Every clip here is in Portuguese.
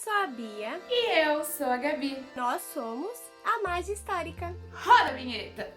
sou a Bia. E eu sou a Gabi. Nós somos a Magia Histórica. Roda a vinheta!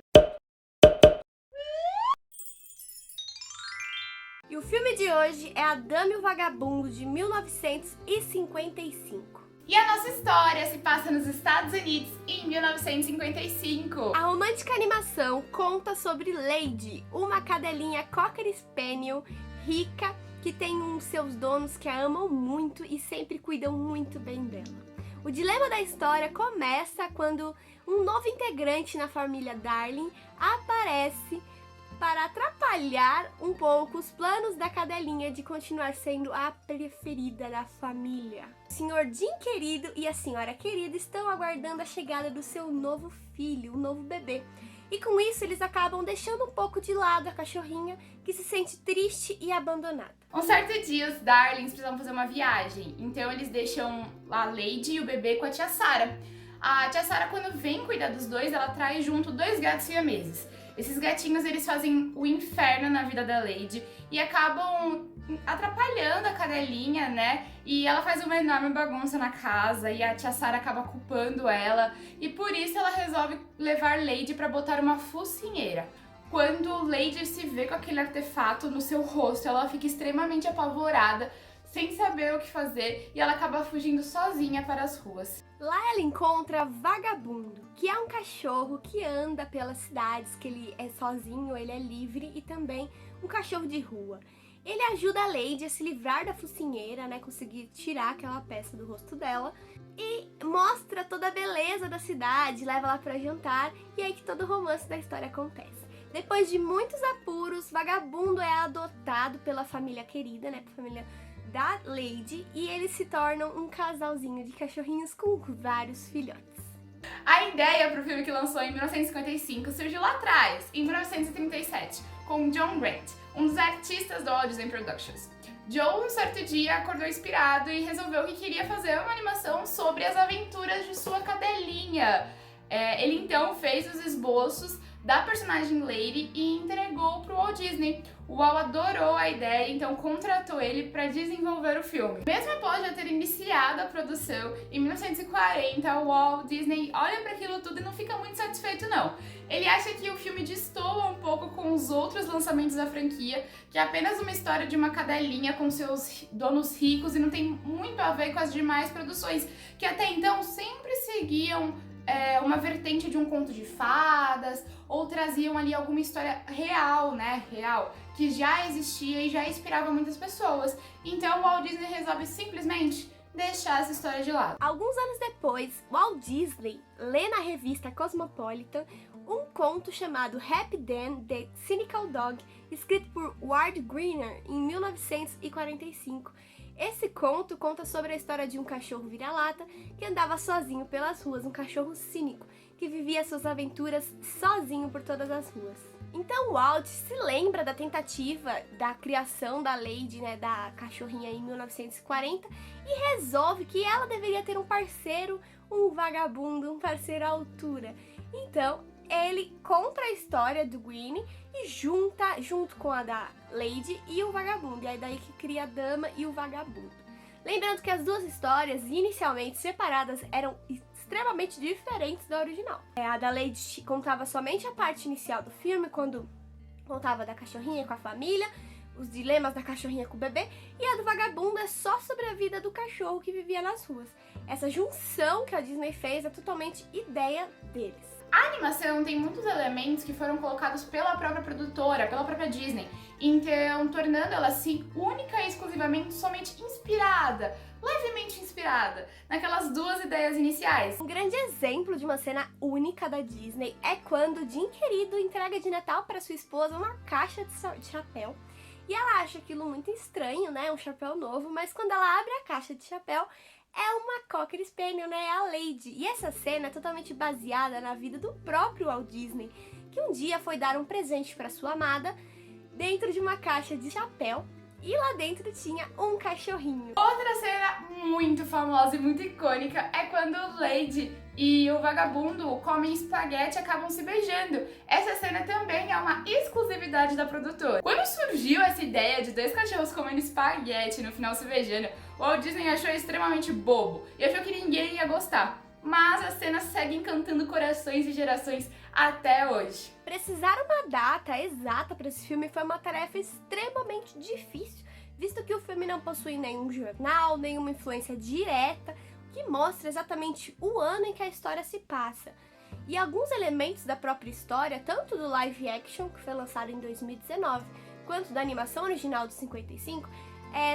E o filme de hoje é A Dama e o Vagabundo, de 1955. E a nossa história se passa nos Estados Unidos em 1955. A romântica animação conta sobre Lady, uma cadelinha Cocker Spaniel rica que tem seus donos que a amam muito e sempre cuidam muito bem dela. O dilema da história começa quando um novo integrante na família Darling aparece para atrapalhar um pouco os planos da cadelinha de continuar sendo a preferida da família. O Sr. Jim querido e a Senhora querida estão aguardando a chegada do seu novo filho, o novo bebê. E com isso eles acabam deixando um pouco de lado a cachorrinha, que se sente triste e abandonada. Um certo dia os Darlings precisam fazer uma viagem, então eles deixam a Lady e o bebê com a tia Sarah. A tia Sarah, quando vem cuidar dos dois, ela traz junto 2 gatos siameses. Esses gatinhos, eles fazem o inferno na vida da Lady e acabam atrapalhando a cadelinha, né? E ela faz uma enorme bagunça na casa e a tia Sarah acaba culpando ela. E por isso ela resolve levar Lady pra botar uma focinheira. Quando Lady se vê com aquele artefato no seu rosto, ela fica extremamente apavorada, sem saber o que fazer, e ela acaba fugindo sozinha para as ruas. Lá ela encontra Vagabundo, que é um cachorro que anda pelas cidades, que ele é sozinho, ele é livre e também um cachorro de rua. Ele ajuda a Lady a se livrar da focinheira, né, conseguir tirar aquela peça do rosto dela e mostra toda a beleza da cidade, leva ela para jantar e é aí que todo o romance da história acontece. Depois de muitos apuros, Vagabundo é adotado pela família querida, né, pela família da Lady, e eles se tornam um casalzinho de cachorrinhos com vários filhotes. A ideia para o filme que lançou em 1955 surgiu lá atrás, em 1937, com John Grant, um dos artistas do Walt Disney Productions. Joe, um certo dia, acordou inspirado e resolveu que queria fazer uma animação sobre as aventuras de sua cadelinha. Ele então fez os esboços da personagem Lady e entregou para o Walt Disney. O Walt adorou a ideia, então contratou ele para desenvolver o filme. Mesmo após já ter iniciado a produção, em 1940, o Walt Disney olha para aquilo tudo e não fica muito satisfeito não. Ele acha que o filme destoa um pouco com os outros lançamentos da franquia, que é apenas uma história de uma cadelinha com seus donos ricos e não tem muito a ver com as demais produções, que até então sempre seguiam uma vertente de um conto de fadas, ou traziam ali alguma história real, né, que já existia e já inspirava muitas pessoas. Então o Walt Disney resolve simplesmente deixar essa história de lado. Alguns anos depois, Walt Disney lê na revista Cosmopolitan um conto chamado Happy Dan, The Cynical Dog, escrito por Ward Greener em 1945. Esse conto conta sobre a história de um cachorro vira-lata que andava sozinho pelas ruas, um cachorro cínico que vivia suas aventuras sozinho por todas as ruas. Então Walt se lembra da tentativa da criação da Lady, né, da cachorrinha em 1940 e resolve que ela deveria ter um parceiro, um vagabundo, um parceiro à altura. Então ele conta a história do Greenie e junta junto com a da Lady e o vagabundo. E aí daí que cria a dama e o vagabundo. Lembrando que as duas histórias, inicialmente separadas, eram extremamente diferentes da original. A da Lady contava somente a parte inicial do filme, quando contava da cachorrinha com a família, os dilemas da cachorrinha com o bebê, e a do vagabundo é só sobre a vida do cachorro que vivia nas ruas. Essa junção que a Disney fez é totalmente ideia deles. A animação tem muitos elementos que foram colocados pela própria produtora, pela própria Disney, então tornando ela assim única e exclusivamente somente inspirada, levemente inspirada, naquelas 2 ideias iniciais. Um grande exemplo de uma cena única da Disney é quando Jim querido entrega de Natal para sua esposa uma caixa de chapéu. E ela acha aquilo muito estranho, né, um chapéu novo, mas quando ela abre a caixa de chapéu, é uma Cocker Spaniel, né, a Lady. E essa cena é totalmente baseada na vida do próprio Walt Disney, que um dia foi dar um presente para sua amada dentro de uma caixa de chapéu. e lá dentro tinha um cachorrinho. Outra cena muito famosa e muito icônica é quando Lady e o vagabundo comem espaguete e acabam se beijando. Essa cena também é uma exclusividade da produtora. Quando surgiu essa ideia de dois cachorros comendo espaguete e no final se beijando, o Walt Disney achou extremamente bobo e achou que ninguém ia gostar. Mas a cena segue encantando corações e gerações até hoje. Precisar uma data exata para esse filme foi uma tarefa extremamente difícil, visto que o filme não possui nenhum jornal, nenhuma influência direta, que mostra exatamente o ano em que a história se passa. E alguns elementos da própria história, tanto do live action, que foi lançado em 2019, quanto da animação original de 55,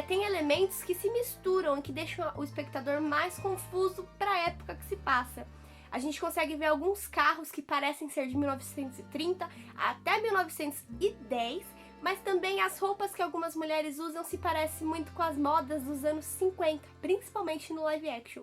tem elementos que se misturam e que deixam o espectador mais confuso para a época que se passa. A gente consegue ver alguns carros que parecem ser de 1930 até 1910, mas também as roupas que algumas mulheres usam se parecem muito com as modas dos anos 50, principalmente no live action.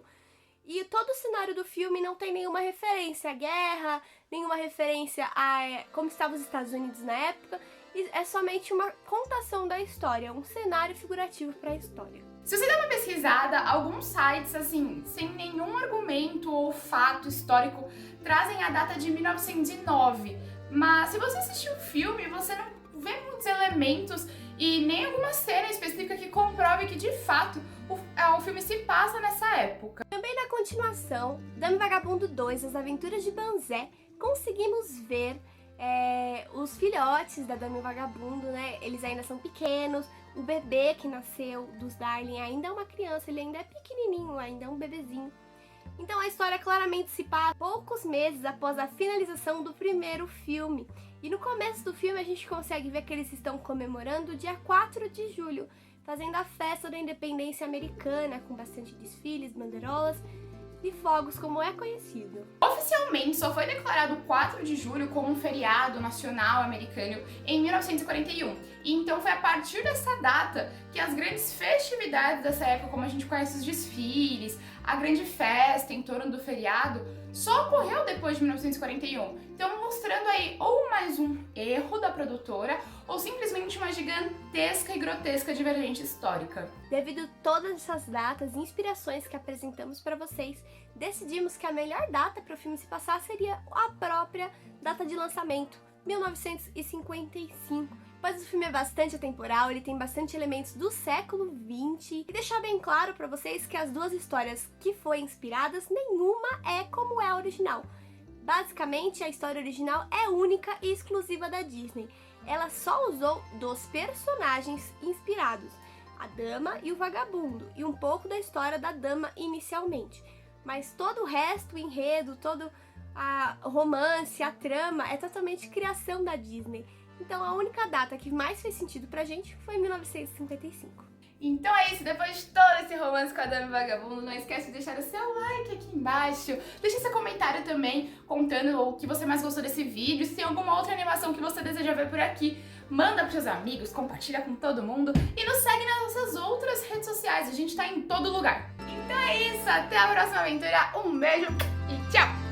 E todo o cenário do filme não tem nenhuma referência à guerra, nenhuma referência a como estavam os Estados Unidos na época, e é somente uma contação da história, um cenário figurativo para a história. Se você der uma pesquisada, alguns sites, assim, sem nenhum argumento ou fato histórico, trazem a data de 1909. Mas se você assistir o filme, você não vê muitos elementos e nem alguma cena específica que comprove que, de fato, o filme se passa nessa época. Também na continuação, Dama e Vagabundo 2, As Aventuras de Banzé, conseguimos ver os filhotes da Dama e Vagabundo, né? Eles ainda são pequenos. O bebê que nasceu dos Darling ainda é uma criança, ele ainda é pequenininho, ainda é um bebezinho. Então a história claramente se passa poucos meses após a finalização do primeiro filme. E no começo do filme a gente consegue ver que eles estão comemorando o dia 4 de julho, fazendo a festa da independência americana, com bastante desfiles, bandeirolas e fogos, como é conhecido. Oficialmente só foi declarado 4 de julho como um feriado nacional americano em 1941. E então foi a partir dessa data que as grandes festividades dessa época, como a gente conhece os desfiles, a grande festa em torno do feriado, só ocorreu depois de 1941. Então mostrando aí ou mais um erro da produtora ou simplesmente uma gigantesca e grotesca divergência histórica. Devido a todas essas datas e inspirações que apresentamos para vocês, decidimos que a melhor data para o filme se passar seria a própria data de lançamento, 1955. Pois o filme é bastante atemporal, ele tem bastante elementos do século XX, e deixar bem claro para vocês que as duas histórias que foram inspiradas, nenhuma é como é a original. Basicamente, a história original é única e exclusiva da Disney. Ela só usou dos personagens inspirados, a Dama e o Vagabundo, e um pouco da história da Dama inicialmente. Mas todo o resto, o enredo, todo o romance, a trama, é totalmente criação da Disney. Então a única data que mais fez sentido pra gente foi 1955. Então é isso, depois de todo esse romance com a Dama e o Vagabundo, não esquece de deixar o seu like aqui embaixo. Deixe seu comentário também contando o que você mais gostou desse vídeo, se tem alguma outra animação que você deseja ver por aqui. Manda pros seus amigos, compartilha com todo mundo e nos segue nas nossas outras redes sociais, a gente tá em todo lugar. Então é isso, até a próxima aventura, um beijo e tchau!